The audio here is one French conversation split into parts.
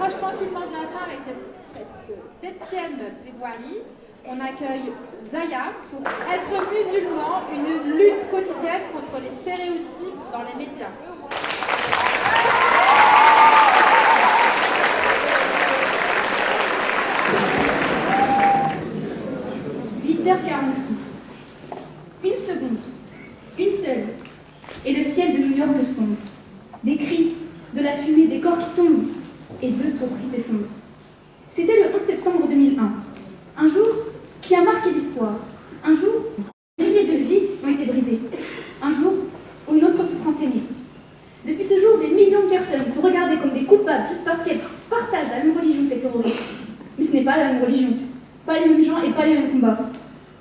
s'approche tranquillement de la fin avec cette 7e plaidoirie. On accueille Zaya pour Être musulman, une lutte quotidienne contre les stéréotypes dans les médias. « 8h46. Une seconde, une seule, et le ciel de New York sombre. Des cris, de la fumée, des corps qui tombent, et 2 tours qui s'effondrent. C'était le 11 septembre 2001, un jour qui a marqué l'histoire, un jour où des milliers de vies ont été brisées, un jour où une autre souffrance est née. Depuis ce jour, des millions de personnes sont regardées comme des coupables juste parce qu'elles partagent la même religion que les terroristes. Mais ce n'est pas la même religion, pas les mêmes gens et pas les mêmes combats.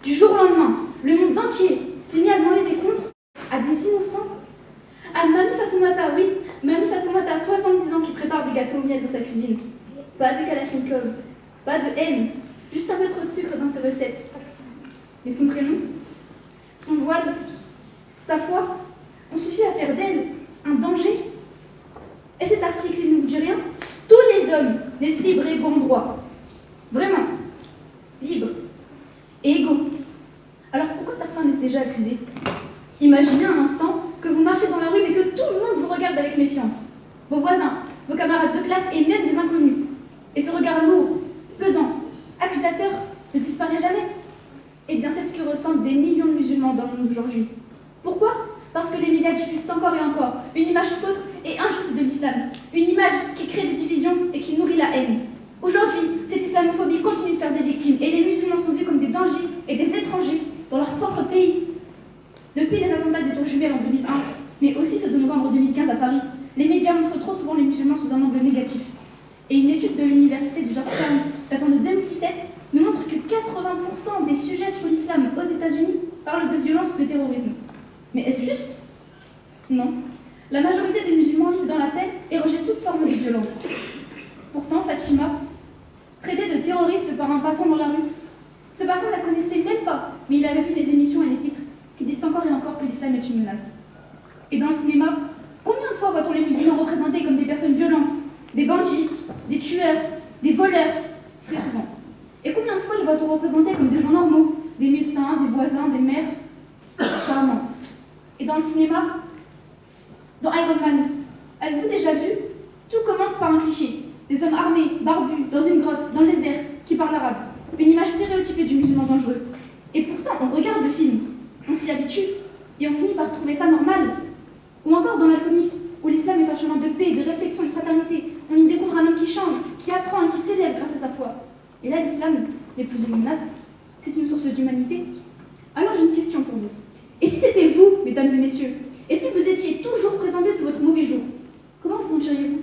Du jour au lendemain, le monde entier s'est mis à demander des comptes à des innocents. À Manu Fatoumata, oui, Manu Fatoumata, 70 ans, qui prépare des gâteaux au miel dans sa cuisine. Pas de kalachnikov, pas de haine, juste un peu trop de sucre dans ses recettes. Mais son prénom, son voile, sa foi, ont suffi à faire d'elle un danger. Et cet article, il ne vous dit rien? Tous les hommes naissent libres et égaux en droit. Vraiment, libres et égaux. Alors pourquoi certains naissent déjà accusés? Imaginez un instant que vous marchez dans la rue mais que tout le monde vous regarde avec méfiance. Vos voisins, vos camarades de classe et même des inconnus. Et ce regard lourd, pesant, accusateur ne disparaît jamais. Eh bien, c'est ce que ressentent des millions de musulmans dans le monde aujourd'hui. Pourquoi? Parce que les médias diffusent encore et encore une image fausse et injuste de l'islam. Une image qui crée des divisions et qui nourrit la haine. Aujourd'hui, cette islamophobie continue de faire des victimes et les musulmans sont vus comme des dangers et des étrangers dans leur propre pays. Depuis les attentats des Tours Jumelles en 2001, mais aussi ceux de novembre 2015 à Paris, les médias montrent trop souvent les musulmans sous un angle négatif. Et une étude de l'université du Georgetown datant de 2017 nous montre que 80% des sujets sur l'islam aux États-Unis parlent de violence ou de terrorisme. Mais est-ce juste? Non. La majorité des musulmans vivent dans la paix et rejettent toute forme de violence. Pourtant, Fatima, traitée de terroriste par un passant dans la rue, ce passant ne la connaissait même pas, mais il avait vu des émissions et des titres qui disent encore et encore que l'islam est une menace. Et dans le cinéma, combien de fois voit-on les musulmans représentés comme des personnes violentes, des bandits, des tueurs, des voleurs? Très souvent. Et combien de fois les voit-on représentés comme des gens normaux, des médecins, des voisins, des mères? Rarement. Et dans le cinéma, dans Iron Man, avez-vous déjà vu? Tout commence par un cliché. Des hommes armés, barbus, dans une grotte, dans le désert, qui parlent arabe. Une image stéréotypée du musulman dangereux. Et pourtant, on regarde le film, on s'y habitue, et on finit par trouver ça normal. Ou encore dans l'Alchimiste, où l'islam est un chemin de paix, de réflexion et de fraternité. On y découvre un homme qui change, qui apprend et qui s'élève grâce à sa foi. Et là, l'islam n'est plus une menace, c'est une source d'humanité. Alors j'ai une question pour vous. Et si c'était vous, mesdames et messieurs, et si vous étiez toujours présentés sous votre mauvais jour, comment vous sentiriez-vous?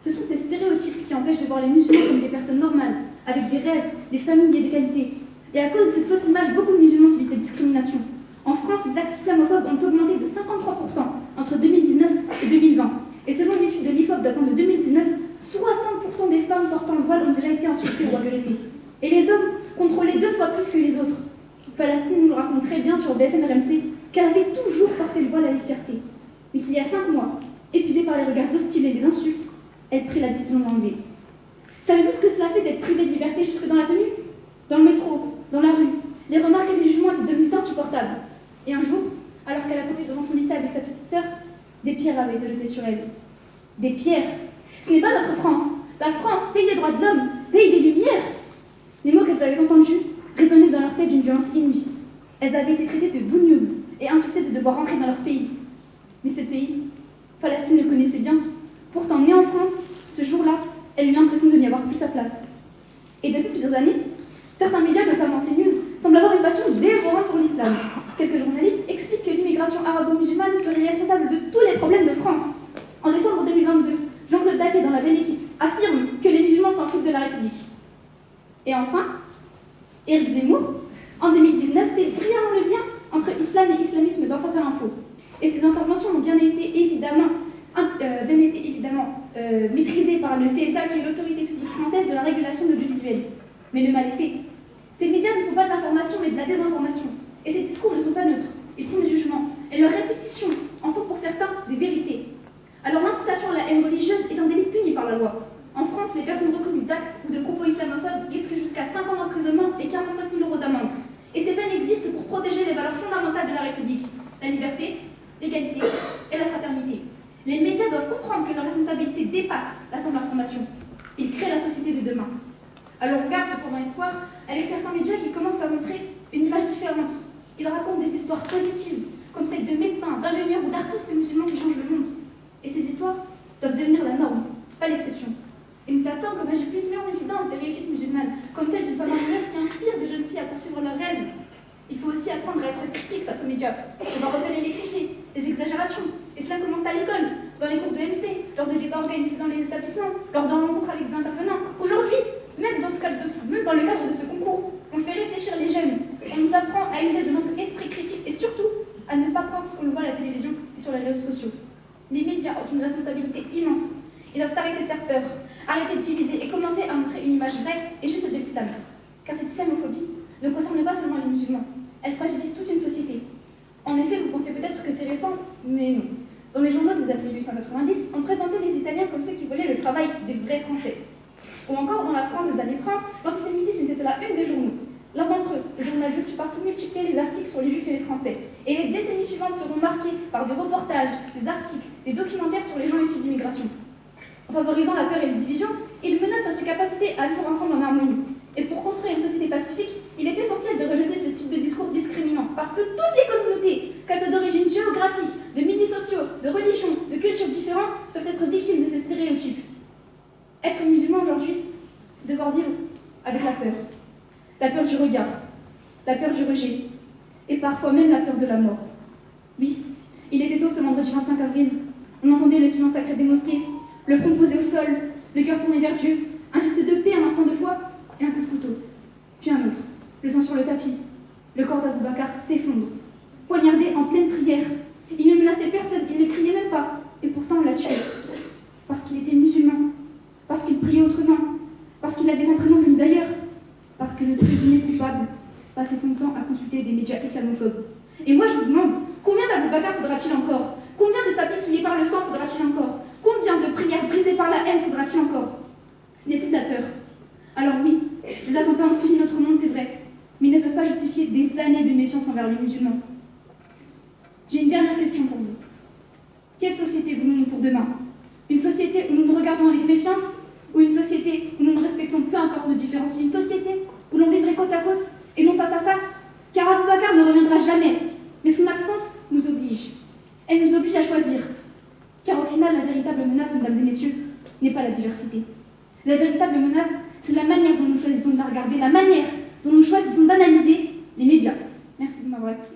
Ce sont ces stéréotypes qui empêchent de voir les musulmans comme des personnes normales, avec des rêves, des familles et des qualités. Et à cause de cette fausse image, beaucoup de musulmans subissent des discriminations. En France, les actes islamophobes ont augmenté de 53% entre 2019 et 2020. Et selon une étude de l'IFOP datant de 2019, 60% des femmes portant le voile ont déjà été insultées ou agressées. Et les hommes contrôlaient 2 fois plus que les autres. Palestine nous le raconte très bien sur BFM RMC qu'elle avait toujours porté le voile avec fierté. Mais qu'il y a 5 mois, épuisée par les regards hostiles et les insultes, elle prit la décision de l'enlever. Savez-vous ce que cela fait d'être privée de liberté jusque dans la tenue? Dans le métro, dans la rue, les remarques et les jugements étaient devenus insupportables. Et un jour, alors qu'elle attendait devant son lycée avec sa petite sœur, des pierres avaient été jetées sur elle. Des pierres. Ce n'est pas notre France. La France, pays des droits de l'homme, pays des Lumières. Les mots qu'elles avaient entendus résonnaient dans leur tête d'une violence inouïe. Elles avaient été traitées de bougnoles et insultées de devoir rentrer dans leur pays. Mais ce pays, Palestine le connaissait bien. Pourtant, née en France, ce jour-là, elle eut l'impression de n'y avoir plus sa place. Et depuis plusieurs années, certains médias, notamment CNews, semblent avoir une passion dévorante pour l'islam. Quelques journalistes expliquent que l'immigration arabo-musulmane serait responsable de tous les problèmes de France. En décembre 2022, Jean-Claude Dacier, dans La Belle Équipe, affirme que les musulmans s'en foutent de la République. Et enfin, Éric Zemmour, en 2019, fait brillamment le lien entre islam et islamisme dans Face à l'info. Et ces interventions ont bien été évidemment maîtrisées par le CSA, qui est l'autorité publique française de la régulation de l'audiovisuel. Mais le mal est fait. Ces médias ne sont pas de l'information, mais de la désinformation. Et ces discours ne sont pas neutres. Ils sont des jugements. Et leur répétition en font pour certains des vérités. Alors l'incitation à la haine religieuse est un délit puni par la loi. En France, d'actes ou de propos islamophobes risquent jusqu'à 5 ans d'emprisonnement et 45 000 € d'amende. Et ces peines existent pour protéger les valeurs fondamentales de la République, la liberté, l'égalité et la fraternité. Les médias doivent comprendre que leur responsabilité dépasse la simple information. Ils créent la société de demain. Alors on garde cependant espoir avec certains médias qui commencent à montrer une image différente. Ils racontent des histoires positives, comme celles de médecins, d'ingénieurs ou d'artistes musulmans qui changent le monde. Et ces histoires doivent devenir la norme, pas l'exception. Une plateforme comme Agir Plus met en évidence des réussites musulmanes, comme celle d'une femme ingénieure qui inspire des jeunes filles à poursuivre leurs rêves. Il faut aussi apprendre à être critique face aux médias. On va repérer les clichés, les exagérations. Et cela commence à l'école, dans les cours de MC, lors de débats organisés dans les établissements, lors de rencontres avec des intervenants. Aujourd'hui, même dans le cadre de ce concours, on fait réfléchir les jeunes. On nous apprend à user de notre esprit critique et surtout à ne pas prendre ce qu'on voit à la télévision et sur les réseaux sociaux. Les médias ont une responsabilité immense. Ils doivent arrêter de faire peur, arrêter de diviser et commencer à montrer une image vraie et juste de l'islam. Car cette islamophobie ne concerne pas seulement les musulmans, elle fragilise toute une société. En effet, vous pensez peut-être que c'est récent, mais non. Dans les journaux des années 1890, on présentait les Italiens comme ceux qui volaient le travail des vrais Français. Ou encore, dans la France des années 30, l'antisémitisme était à la une des journaux. L'un d'entre eux, le journal Je suis partout, multipliait les articles sur les Juifs et les Français. Et les décennies suivantes seront marquées par des reportages, des articles, des documentaires sur les gens issus d'immigration. En favorisant la peur et les divisions, ils menacent notre capacité à vivre ensemble en harmonie. Et pour construire une société pacifique, il est essentiel de rejeter ce type de discours discriminant, parce que toutes les communautés, qu'elles soient d'origine géographique, de milieux sociaux, de religions, de cultures différentes, peuvent être victimes de ces stéréotypes. Être musulman aujourd'hui, c'est devoir vivre avec la peur. La peur du regard, la peur du rejet, et parfois même la peur de la mort. Oui, il était tôt ce vendredi 25 avril. On entendait le silence sacré des mosquées, le front posé au sol, le cœur tourné vers Dieu, un geste de paix, un instant de foi, et un coup de couteau. Puis un autre, le sang sur le tapis. Le corps d'Abou Bakr s'effondre, poignardé en pleine prière. Il ne menaçait personne, il ne criait même pas, et pourtant on l'a tué. Parce qu'il était musulman, parce qu'il priait autrement, parce qu'il avait un prénom venu d'ailleurs, parce que le présumé coupable passait son temps à consulter des médias islamophobes. Et moi je vous demande, combien d'Abou Bakr faudra-t-il encore? Combien de tapis souillés par le sang faudra-t-il encore? Combien de prières brisées par la haine faudra-t-il encore? Ce n'est plus de la peur. Alors oui, les attentats ont suivi notre monde, c'est vrai, mais ils ne peuvent pas justifier des années de méfiance envers les musulmans. J'ai une dernière question pour vous. Quelle société voulons-nous pour demain? Une société où nous nous regardons avec méfiance, ou une société où nous nous respectons peu importe nos différences? Une société où l'on vivrait côte à côte et non face à face? Car Abou Bakr ne reviendra jamais, mais son absence nous oblige. Elle nous oblige à choisir. Car au final, la véritable menace, mesdames et messieurs, n'est pas la diversité. La véritable menace, c'est la manière dont nous choisissons de la regarder, la manière dont nous choisissons d'analyser les médias. Merci de m'avoir écouté.